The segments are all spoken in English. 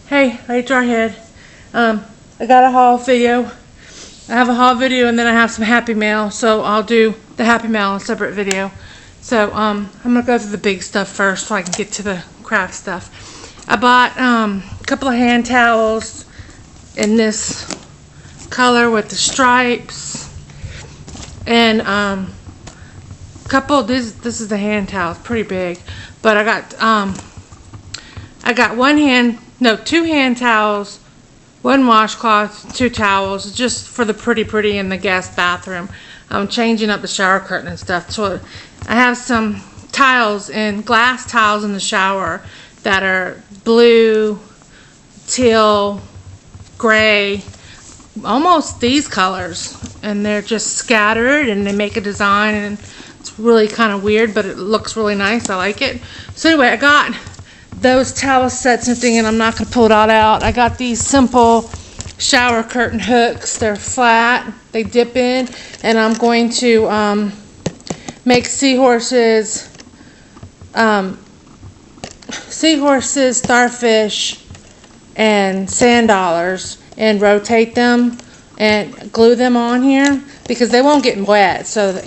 Hey, Rachel Jarhead. I got a haul video. I have a haul video and then I have some Happy Mail, so I'll do the Happy Mail in a separate video. So I'm gonna go through the big stuff first so I can get to the craft stuff. I bought a couple of hand towels in this color with the stripes, and this is the hand towel. It's pretty big, but I got two hand towels, one washcloth, two towels, just for the pretty in the guest bathroom. I'm changing up the shower curtain and stuff. So I have some tiles glass tiles in the shower that are blue, teal, gray, almost these colors, and they're just scattered and they make a design, and it's really kind of weird, but it looks really nice. I like it. So anyway, I got those towel sets and thing, and I'm not going to pull it all out. I got these simple shower curtain hooks. They're flat, they dip in, and I'm going to make seahorses, starfish, and sand dollars, and rotate them and glue them on here because they won't get wet. So that,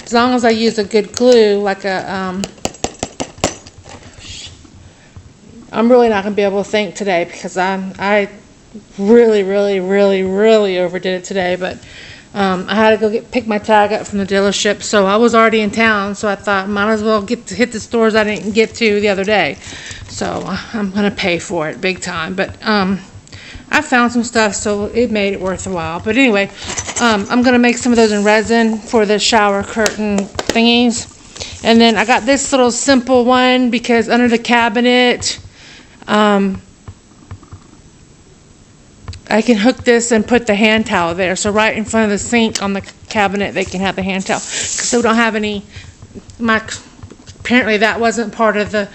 as long as I use a good glue, like a I'm really not going to be able to think today because I really overdid it today, but I had to go pick my tag up from the dealership, so I was already in town, so I thought might as well hit the stores I didn't get to the other day. So I'm going to pay for it big time, but I found some stuff, so it made it worth a while. But anyway, I'm going to make some of those in resin for the shower curtain thingies. And then I got this little simple one because under the cabinet, I can hook this and put the hand towel there. So right in front of the sink on the cabinet, they can have the hand towel. Because they don't have any, apparently that wasn't part of the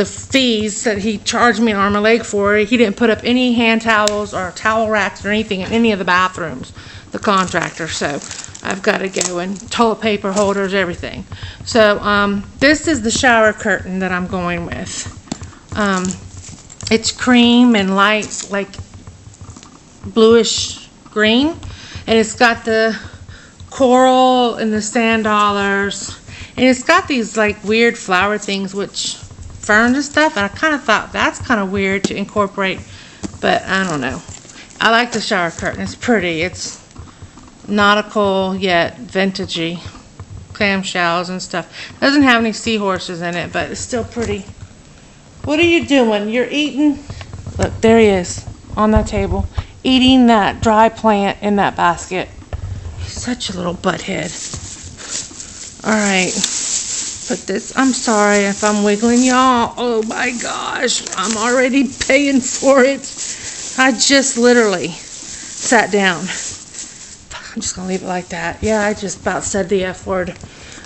fees that he charged me an arm and leg for. He didn't put up any hand towels or towel racks or anything in any of the bathrooms, the contractor. So I've got to go, and toilet paper holders, everything. So this is the shower curtain that I'm going with. It's cream and light, like bluish green, and it's got the coral and the sand dollars, and it's got these like weird flower things, which ferns and stuff, and I kind of thought that's kind of weird to incorporate, but I don't know. I like the shower curtain. It's pretty. It's nautical yet vintagey, clamshells and stuff. It doesn't have any seahorses in it, but it's still pretty. What are you doing? You're eating? Look, there he is on that table, eating that dry plant in that basket. He's such a little butthead. All right, put this. I'm sorry if I'm wiggling y'all. Oh my gosh, I'm already paying for it. I just literally sat down. I'm just gonna leave it like that. Yeah, I just about said the F word.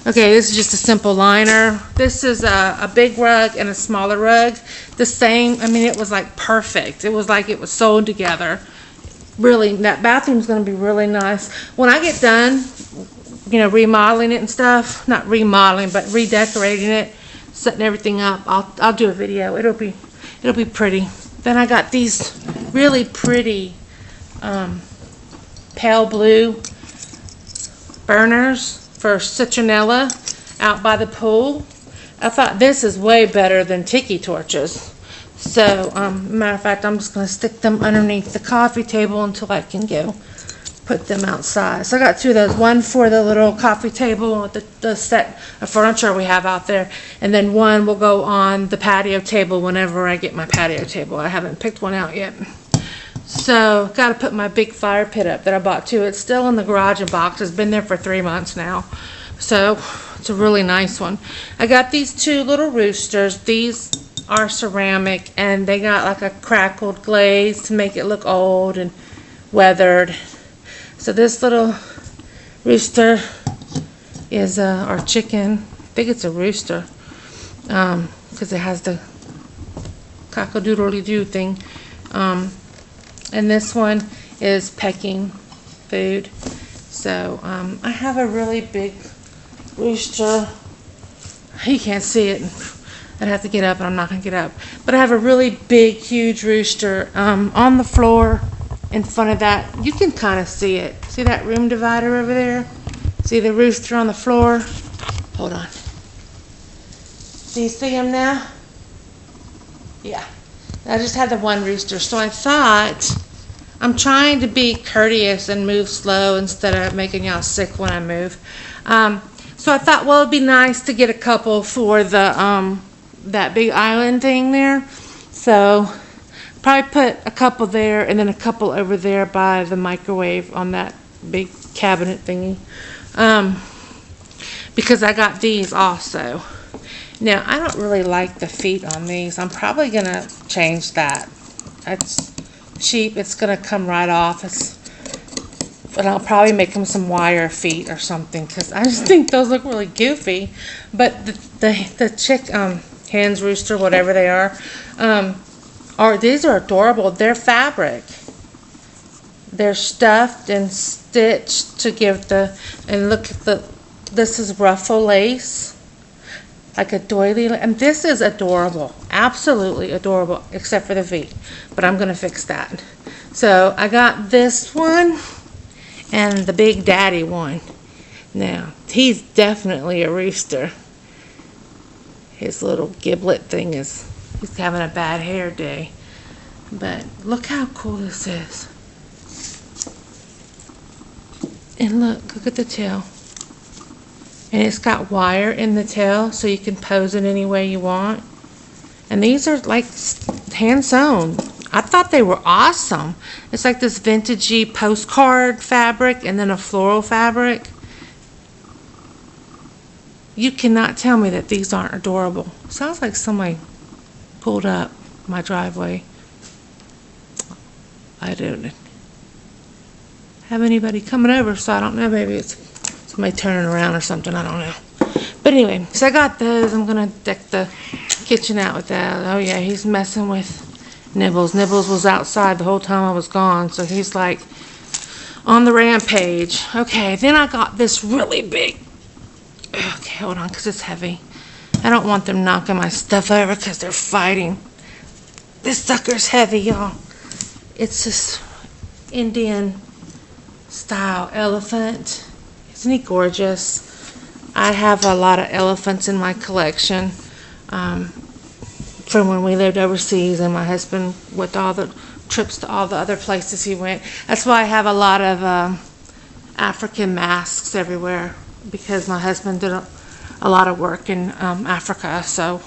Okay, this is just a simple liner. This is a big rug and a smaller rug. The same, I mean, it was like perfect. It was like it was sewed together. Really, that bathroom's gonna be really nice. When I get done, remodeling it and stuff, not remodeling, but redecorating it, setting everything up, I'll do a video. It'll be pretty. Then I got these really pretty pale blue burners for citronella out by the pool. I thought this is way better than tiki torches. So, matter of fact, I'm just going to stick them underneath the coffee table until I can go put them outside. So I got two of those. One for the little coffee table, the set of furniture we have out there, and then one will go on the patio table whenever I get my patio table. I haven't picked one out yet. So, got to put my big fire pit up that I bought too. It's still in the garage and box. It's been there for 3 months now. So, it's a really nice one. I got these two little roosters. These are ceramic, and they got like a crackled glaze to make it look old and weathered. So this little rooster is our chicken. I think it's a rooster because it has the cock-a-doodle-doo thing. And this one is pecking food. So I have a really big rooster. You can't see it. I'd have to get up, and I'm not going to get up. But I have a really big, huge rooster on the floor in front of that. You can kind of see it. See that room divider over there? See the rooster on the floor? Hold on. Do you see him now? Yeah. I just had the one rooster, so I thought I'm trying to be courteous and move slow instead of making y'all sick when I move. So I thought, well, it'd be nice to get a couple for the that big island thing there. So probably put a couple there and then a couple over there by the microwave on that big cabinet thingy. Because I got these also. Now, I don't really like the feet on these. I'm probably going to change that. It's cheap. It's going to come right off. But I'll probably make them some wire feet or something because I just think those look really goofy. But the chick, hens, rooster, whatever they are these are adorable. They're fabric. They're stuffed and stitched to give and look at this is ruffle lace. Like a doily, and this is adorable, absolutely adorable, except for the feet, but I'm gonna fix that. So I got this one and the Big Daddy one. Now, he's definitely a rooster. His little giblet thing he's having a bad hair day. But look how cool this is. And look at the tail. And it's got wire in the tail so you can pose it any way you want. And these are like hand sewn. I thought they were awesome. It's like this vintagey postcard fabric and then a floral fabric. You cannot tell me that these aren't adorable. Sounds like somebody pulled up my driveway. I don't have anybody coming over, so I don't know. Maybe it's somebody turning around or something, I don't know. But anyway, so I got those. I'm gonna deck the kitchen out with that. Oh yeah, he's messing with Nibbles. Nibbles was outside the whole time I was gone, so he's like on the rampage. Okay, then I got this really big. Okay, hold on, because it's heavy. I don't want them knocking my stuff over because they're fighting. This sucker's heavy, y'all. It's this Indian style elephant. Isn't he gorgeous? I have a lot of elephants in my collection from when we lived overseas, and my husband with all the trips to all the other places he went. That's why I have a lot of African masks everywhere, because my husband did a lot of work in Africa. So,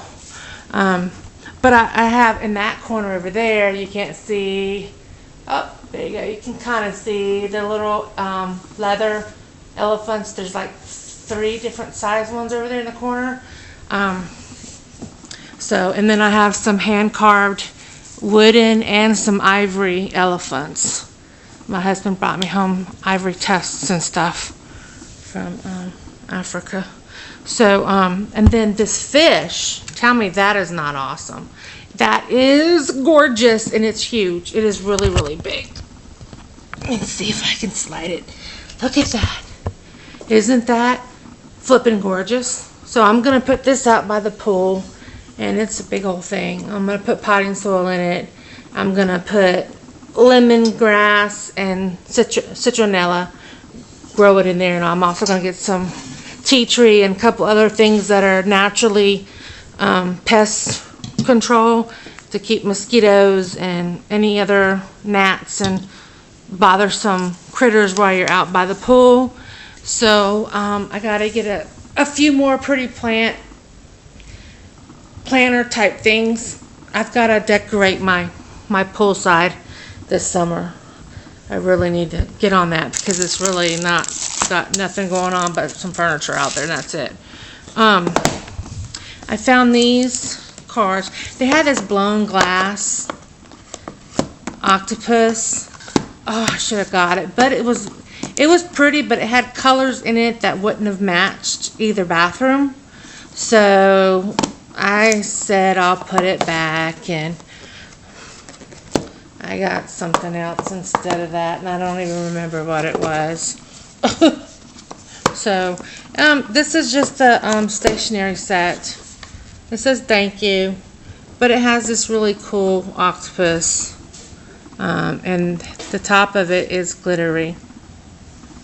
but I have in that corner over there, you can't see. Oh, there you go. You can kind of see the little leather elephants. There's like 3 different size ones over there in the corner. And then I have some hand carved wooden and some ivory elephants. My husband brought me home ivory tusks and stuff from Africa. So, and then this fish, tell me that is not awesome. That is gorgeous, and it's huge. It is really, really big. Let's see if I can slide it. Look at that. Isn't that flippin' gorgeous? So I'm going to put this out by the pool, and it's a big old thing. I'm going to put potting soil in it. I'm going to put lemongrass and citronella, grow it in there, and I'm also going to get some tea tree and a couple other things that are naturally pest control to keep mosquitoes and any other gnats and bothersome critters while you're out by the pool. So I gotta get a few more pretty planter type things. I've got to decorate my poolside this summer. I really need to get on that because it's really not got nothing going on but some furniture out there, and that's it. I found these cards. They had this blown glass octopus. Oh, I should have got it, but it was pretty, but it had colors in it that wouldn't have matched either bathroom. So I said I'll put it back, and I got something else instead of that, and I don't even remember what it was. So this is just a stationery set. It says thank you, but it has this really cool octopus, and the top of it is glittery.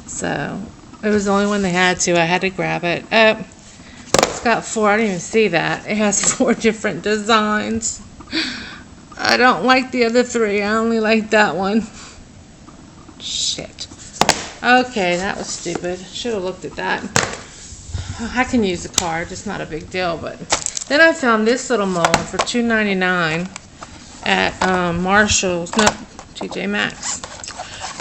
So it was the only one they had to. I had to grab it. It's got 4. I didn't even see that. It has 4 different designs. I don't like the other 3. I only like that one. Shit. Okay, that was stupid. Should have looked at that. I can use the card. It's not a big deal. But then I found this little mold for $2.99 at Marshall's. No, TJ Maxx.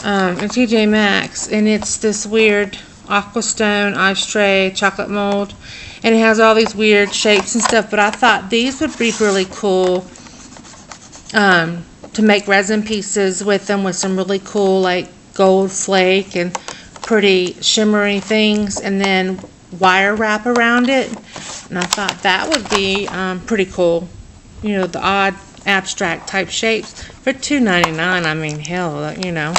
At TJ Maxx, and it's this weird aquastone ice tray chocolate mold, and it has all these weird shapes and stuff. But I thought these would be really cool to make resin pieces with them, with some really cool like gold flake and pretty shimmery things, and then wire wrap around it. And I thought that would be pretty cool. You know, the odd abstract type shapes for $2.99. I mean, hell, you know.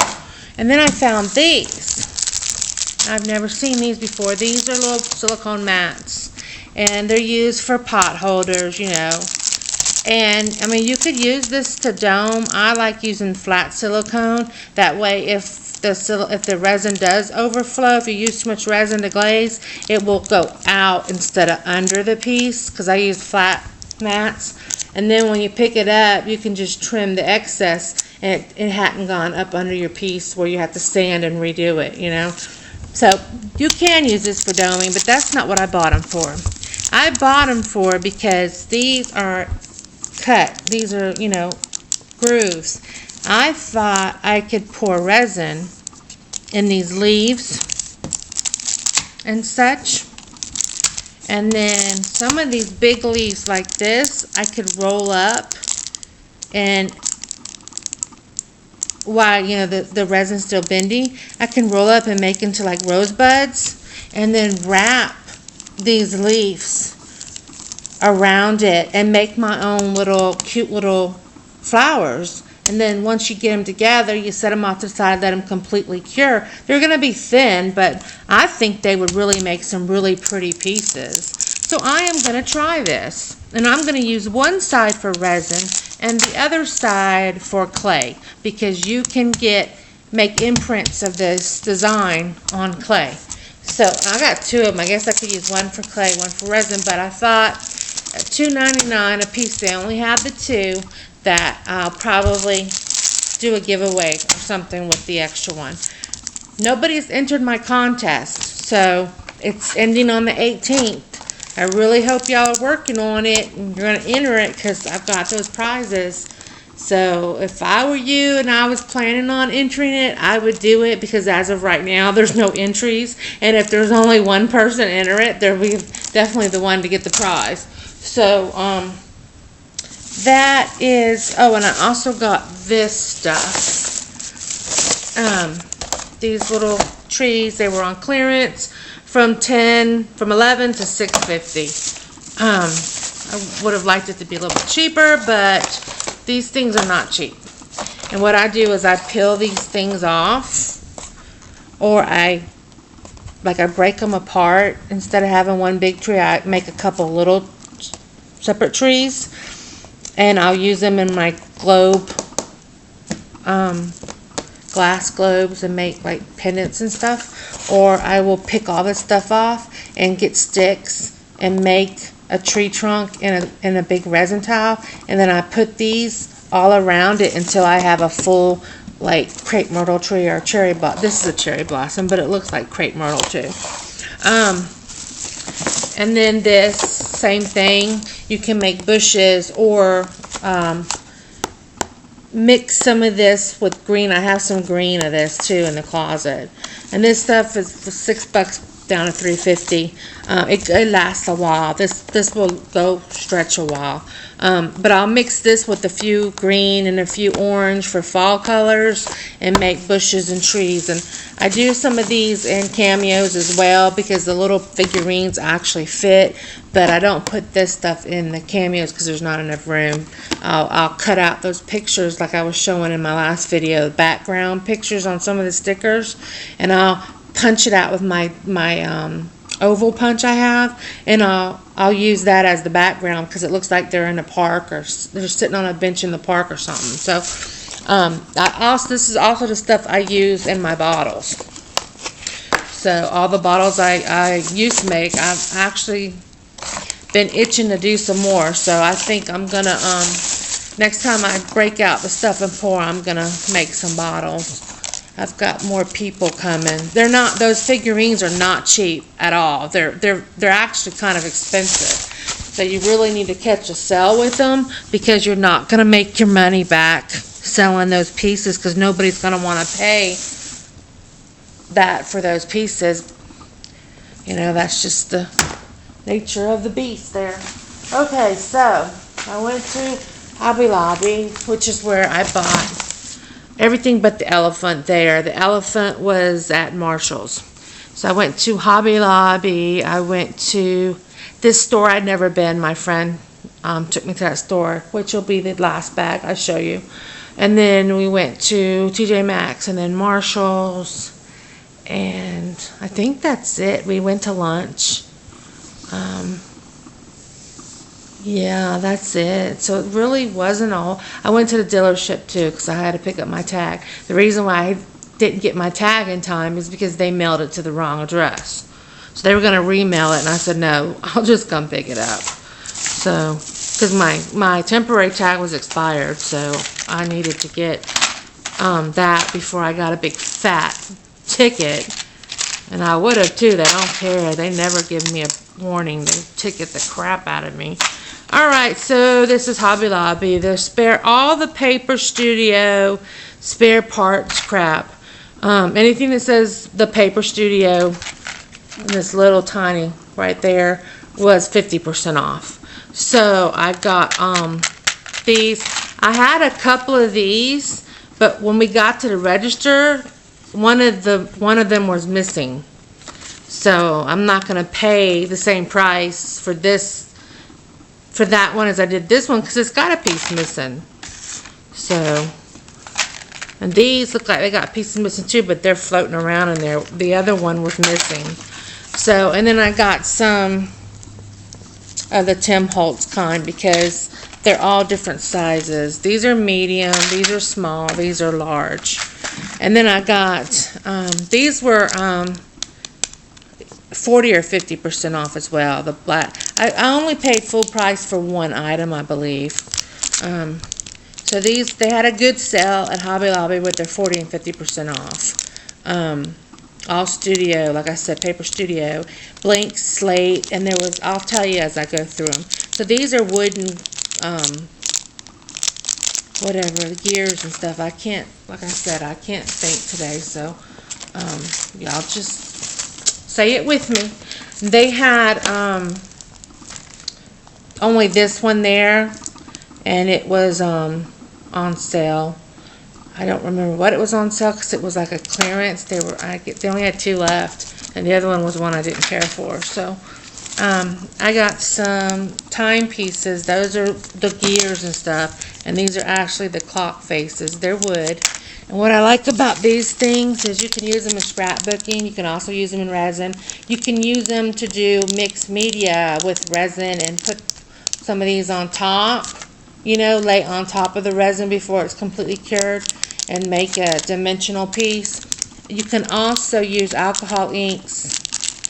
And then I found these. I've never seen these before. These are little silicone mats, and they're used for pot holders, you know. And I mean, you could use this to dome. I like using flat silicone. That way, if the resin does overflow, if you use too much resin to glaze, it will go out instead of under the piece, because I use flat mats. And then when you pick it up, you can just trim the excess, and it hadn't gone up under your piece where you have to sand and redo it, you know. So you can use this for doming, but that's not what I bought them for. I bought them for because these are cut. These are, you know, grooves. I thought I could pour resin in these leaves and such. And then some of these big leaves like this, I could roll up, and while, you know, the resin's still bendy, I can roll up and make into like rosebuds, and then wrap these leaves around it and make my own little cute little flowers. And then once you get them together, you set them off to the side, let them completely cure. They're going to be thin, but I think they would really make some really pretty pieces. So I am going to try this. And I'm going to use one side for resin and the other side for clay, because you can make imprints of this design on clay. So I got 2 of them. I guess I could use one for clay, one for resin, but I thought at $2.99 a piece, they only have the 2, that I'll probably do a giveaway or something with the extra one. Nobody's entered my contest, so it's ending on the 18th. I really hope y'all are working on it and you're going to enter it, because I've got those prizes. So if I were you and I was planning on entering it, I would do it, because as of right now, there's no entries. And if there's only one person enter it, they'll be definitely the one to get the prize. So, that is, oh, and I also got this stuff. These little trees, they were on clearance from 11 to $6.50. I would have liked it to be a little bit cheaper, but these things are not cheap. And what I do is I peel these things off, or I break them apart. Instead of having one big tree, I make a couple little separate trees, and I'll use them in my globe, glass globes, and make like pendants and stuff. Or I will pick all this stuff off and get sticks and make a tree trunk in a big resin towel, and then I put these all around it until I have a full like crepe myrtle tree or cherry blossom. This is a cherry blossom, but it looks like crepe myrtle too. And then this, same thing. You can make bushes, or mix some of this with green. I have some green of this too in the closet. And this stuff is for $6 down to $3.50. It lasts a while. This will go stretch a while. But I'll mix this with a few green and a few orange for fall colors and make bushes and trees. And I do some of these in cameos as well, because the little figurines actually fit. But I don't put this stuff in the cameos because there's not enough room. I'll cut out those pictures like I was showing in my last video, background pictures on some of the stickers, and I'll punch it out with my oval punch I have, and I'll I'll use that as the background because it looks like they're in a park or they're sitting on a bench in the park or something. So this is also the stuff I use in my bottles. So all the bottles I used to make, I've actually been itching to do some more. So I think I'm gonna next time I break out the stuff and pour, I'm gonna make some bottles. I've got more people coming. Those figurines are not cheap at all. They're actually kind of expensive. So you really need to catch a sale with them because you're not gonna make your money back selling those pieces because nobody's gonna want to pay that for those pieces. You know, that's just the nature of the beast there. Okay, so I went to Hobby Lobby, which is where I bought everything but the elephant there. The elephant was at Marshall's. So I went to Hobby Lobby. I went to this store I'd never been. My friend took me to that store, which will be the last bag I show you. And then we went to TJ Maxx and then Marshall's. And I think that's it. We went to lunch. Yeah, that's it. So it really wasn't all. I went to the dealership too because I had to pick up my tag. The reason why I didn't get my tag in time is because they mailed it to the wrong address. So they were going to remail it, and I said, no, I'll just come pick it up. So, because my temporary tag was expired, so I needed to get that before I got a big fat ticket. And I would have too. They don't care. They never give me a warning. They ticket the crap out of me. Alright, so this is Hobby Lobby. They all the Paper Studio spare parts crap. Anything that says the Paper Studio, this little tiny right there, was 50% off. So I got these. I had a couple of these, but when we got to the register, one of them was missing. So I'm not going to pay the same price for that one as I did this one because it's got a piece missing. So, and these look like they got pieces missing too, but they're floating around in there. The other one was missing. So, and then I got some of the Tim Holtz kind because they're all different sizes. These are medium, these are small, these are large. And then I got, these were 40 or 50% off as well. The black, I only paid full price for one item, I believe. So these, they had a good sale at Hobby Lobby with their 40 and 50% off. All Studio, like I said, Paper Studio, Blank Slate, and there was, I'll tell you as I go through them. So these are wooden, whatever, gears and stuff. I can't, like I said, I can't think today, so y'all just say it with me. They had only this one there, and it was on sale. I don't remember what it was on sale because it was like a clearance. They only had 2 left, and the other one was one I didn't care for. So I got some timepieces. Those are the gears and stuff, and these are actually the clock faces. They're wood. And what I like about these things is you can use them in scrapbooking. You can also use them in resin. You can use them to do mixed media with resin and put some of these on top. You know, lay on top of the resin before it's completely cured and make a dimensional piece. You can also use alcohol inks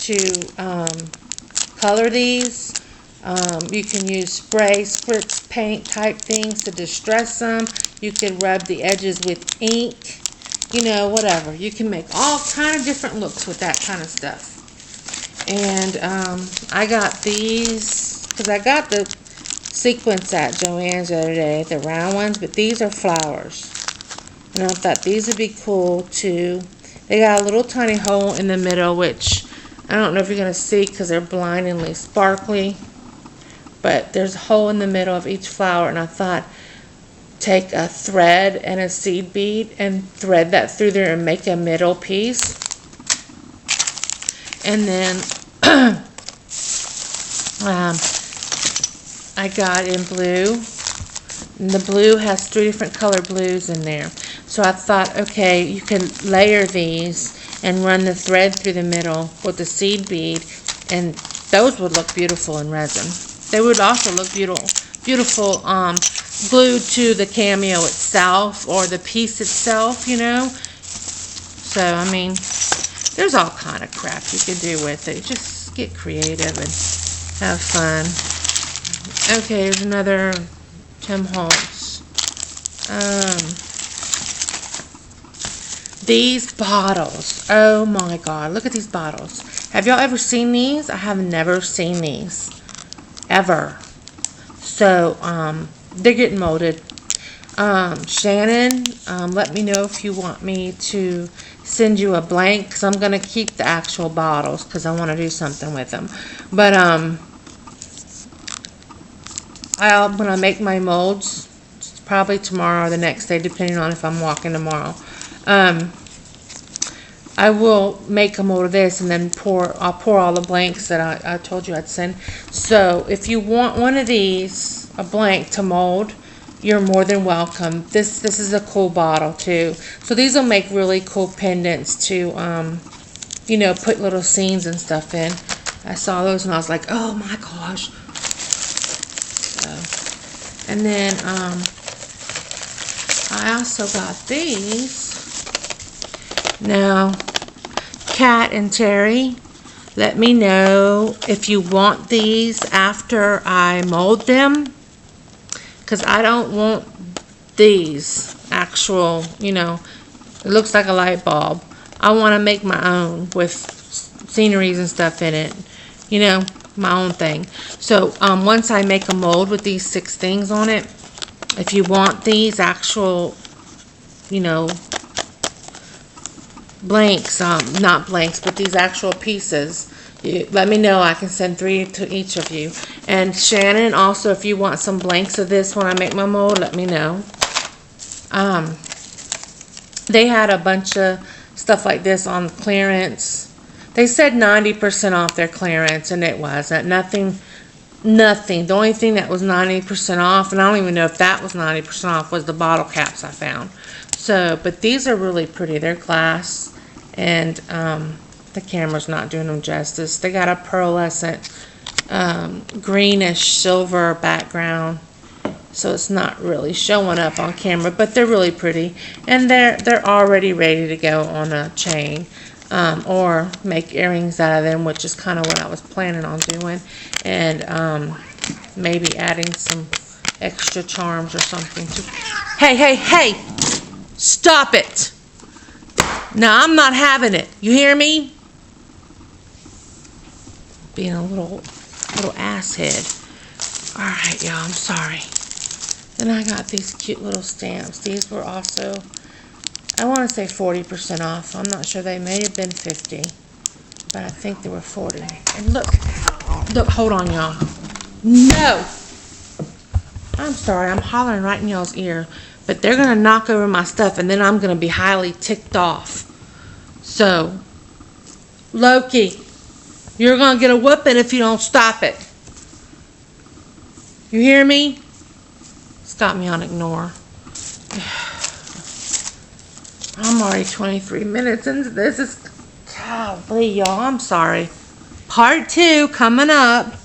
to color these. You can use spray, spritz paint type things to distress them. You can rub the edges with ink. You know, whatever. You can make all kind of different looks with that kind of stuff. And I got these because I got the sequins at Joann's the other day, the round ones, but these are flowers. And I thought these would be cool too. They got a little tiny hole in the middle, which I don't know if you're going to see because they're blindingly sparkly. But there's a hole in the middle of each flower, and I thought take a thread and a seed bead and thread that through there and make a middle piece. And then I got in blue, and the blue has 3 different color blues in there. So I thought, okay, you can layer these and run the thread through the middle with the seed bead and Those would look beautiful in resin. They would also look beautiful glued to the Cameo itself or the piece itself, you know. So, I mean, there's all kind of crap you can do with it. Just get creative and have fun. Okay, here's another Tim Holtz. These bottles. Oh my God, look at these bottles. Have y'all ever seen these? I have never seen these. Ever. So, they're getting molded. Shannon, let me know if you want me to send you a blank, because I'm going to keep the actual bottles because I want to do something with them. But, when I make my molds, probably tomorrow or the next day, depending on if I'm walking tomorrow, I will make a mold of this and then I'll pour all the blanks that I told you I'd send. So if you want one of these, a blank to mold, you're more than welcome. This is a cool bottle too. So these will make really cool pendants to, you know, put little scenes and stuff in. I saw those and I was like, oh my gosh. So, and then I also got these. Now, Kat and Terry, let me know if you want these after I mold them, because I don't want these actual, you know, it looks like a light bulb. I want to make my own with sceneries and stuff in it, you know, my own thing. So once I make a mold with these 6 things on it, if you want these actual, you know, blanks, not blanks, but these actual pieces, let me know. I can send 3 to each of you. And Shannon, also, if you want some blanks of this when I make my mold, let me know. They had a bunch of stuff like this on clearance. They said 90% off their clearance, and it wasn't. Nothing. The only thing that was 90% off, and I don't even know if that was 90% off, was the bottle caps I found. So, but these are really pretty. They're glass. And the camera's not doing them justice. They got a pearlescent greenish silver background, so it's not really showing up on camera, but they're really pretty, and they're already ready to go on a chain, or make earrings out of them, which is kind of what I was planning on doing, and maybe adding some extra charms or something to. Hey, stop it. Now, I'm not having it. You hear me? Being a little asshead. Alright, y'all, I'm sorry. Then I got these cute little stamps. These were also, I want to say 40% off. I'm not sure. They may have been 50. But I think they were 40. And look, hold on, y'all. No! I'm sorry, I'm hollering right in y'all's ear. But they're going to knock over my stuff, and then I'm going to be highly ticked off. So, Loki, you're going to get a whooping if you don't stop it. You hear me? It's got me on ignore. I'm already 23 minutes into this. Golly, y'all, I'm sorry. Part 2 coming up.